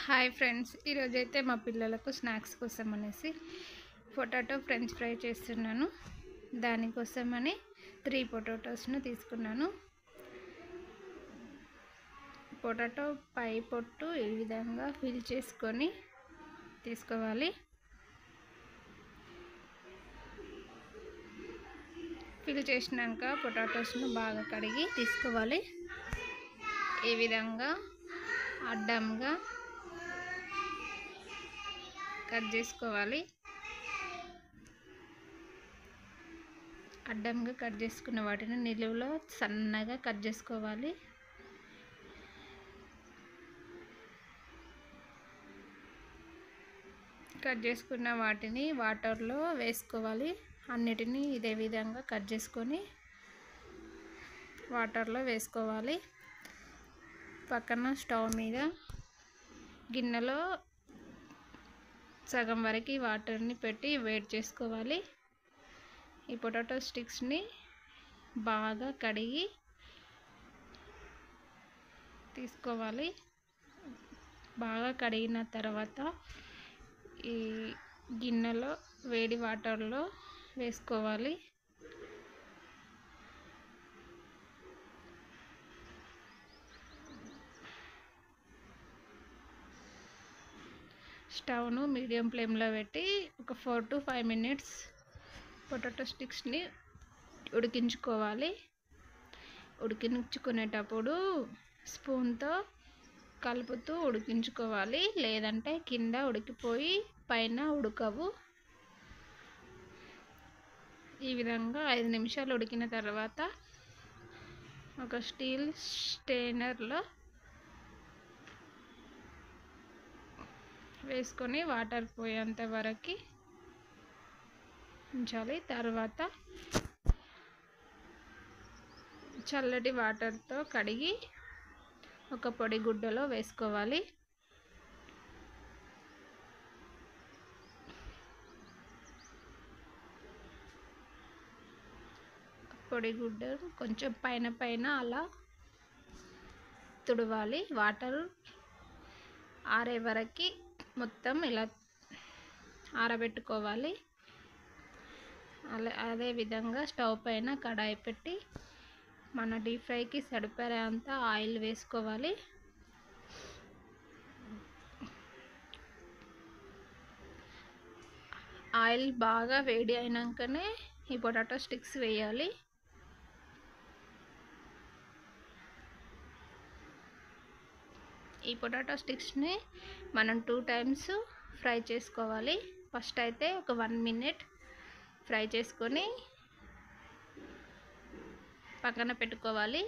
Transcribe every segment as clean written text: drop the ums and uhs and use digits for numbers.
Hi friends, ఈరోజైతే మా పిల్లలకు స్నాక్స్ కోసం అనేసి పొటాటో ఫ్రెంచ్ ఫ్రై చేస్తున్నాను. దానికోసమని 3 పొటాటోస్ను తీసుకున్నాను. పొటాటో పై పొట్టు ఈ విధంగా ఫిల్ చేసుకొని తీసుకోవాలి. ఫిల్ చేసినాక పొటాటోస్ను బాగా కడిగి తీసుకోవాలి. ఈ విధంగా అడ్డంగా కట్ చేసుకోవాలి. అడ్డంగా కట్ చేసుకున్న వాటిని నిలువులో సన్నగా కట్ చేసుకోవాలి. కట్ చేసుకున్న వాటిని వాటర్లో వేసుకోవాలి. అన్నిటినీ ఇదే విధంగా కట్ చేసుకొని వాటర్లో వేసుకోవాలి. పక్కన స్టవ్ మీద గిన్నెలో సగం వరకు వాటర్ని పెట్టి వేడి చేసుకోవాలి. ఈ పొటాటో స్టిక్స్ని బాగా కడిగి తీసుకోవాలి. బాగా కడిగిన తర్వాత ఈ గిన్నెలో వేడి వాటర్లో వేసుకోవాలి. స్టవ్ను మీడియం ఫ్లేమ్లో పెట్టి ఒక 4 to 5 minutes పొటాటో స్టిక్స్ని ఉడికించుకోవాలి. ఉడికించుకునేటప్పుడు స్పూన్తో కలుపుతూ ఉడికించుకోవాలి, లేదంటే కింద ఉడికిపోయి పైన ఉడకవు. ఈ విధంగా 5 నిమిషాలు ఉడికిన తర్వాత ఒక స్టీల్ స్ట్రైనర్లో వేసుకొని వాటర్ పోయేంత వరకు ఉంచాలి. తర్వాత చల్లటి వాటర్తో కడిగి ఒక పొడి గుడ్డలో వేసుకోవాలి. పొడి గుడ్డ కొంచెం పైన అలా తుడవాలి. వాటర్ ఆరే వరకు మొత్తం ఇలా ఆరబెట్టుకోవాలి. అదే విధంగా స్టవ్ పైన కడాయి పెట్టి మన డీప్ ఫ్రైకి సరిపడేంత ఆయిల్ వేసుకోవాలి. ఆయిల్ బాగా వేడి అయినాకనే ఈ పొటాటో స్టిక్స్ వేయాలి. ఈ పొటాటో స్టిక్స్ని మనం 2 times ఫ్రై చేసుకోవాలి. ఫస్ట్ అయితే ఒక 1 minute ఫ్రై చేసుకొని పక్కన పెట్టుకోవాలి.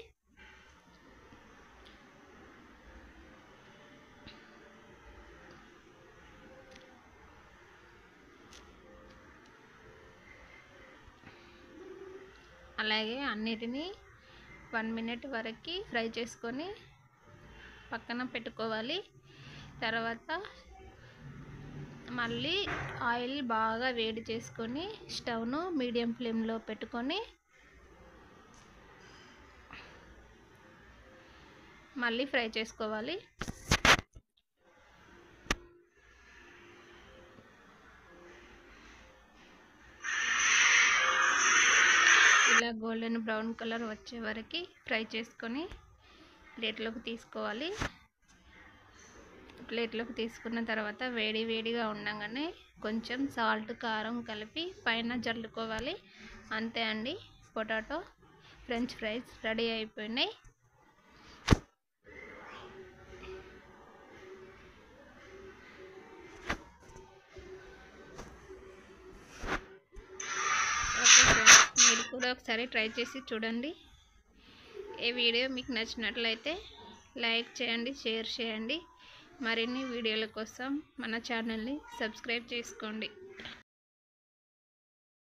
అలాగే అన్నిటినీ 1 minute వరకు ఫ్రై చేసుకొని పక్కన పెట్టుకోవాలి. తర్వాత మళ్ళీ ఆయిల్ బాగా వేడి చేసుకొని స్టవ్ను మీడియం ఫ్లేమ్లో పెట్టుకొని మళ్ళీ ఫ్రై చేసుకోవాలి. ఇలా గోల్డెన్ బ్రౌన్ కలర్ వచ్చే వరకు ఫ్రై చేసుకొని ప్లేట్లోకి తీసుకోవాలి. ప్లేట్లోకి తీసుకున్న తర్వాత వేడిగా ఉండగానే కొంచెం సాల్ట్, కారం కలిపి పైన జల్లుకోవాలి. అంతే అండి, పొటాటో ఫ్రెంచ్ ఫ్రైస్ రెడీ అయిపోయినాయి. ఓకే ఫ్రెండ్స్, మీరు కూడా ఒకసారి ట్రై చేసి చూడండి. ఈ వీడియో మీకు నచ్చినట్లయితే లైక్ చేయండి, షేర్ చేయండి. మరిన్ని వీడియోల కోసం మన ఛానల్ని సబ్స్క్రైబ్ చేసుకోండి.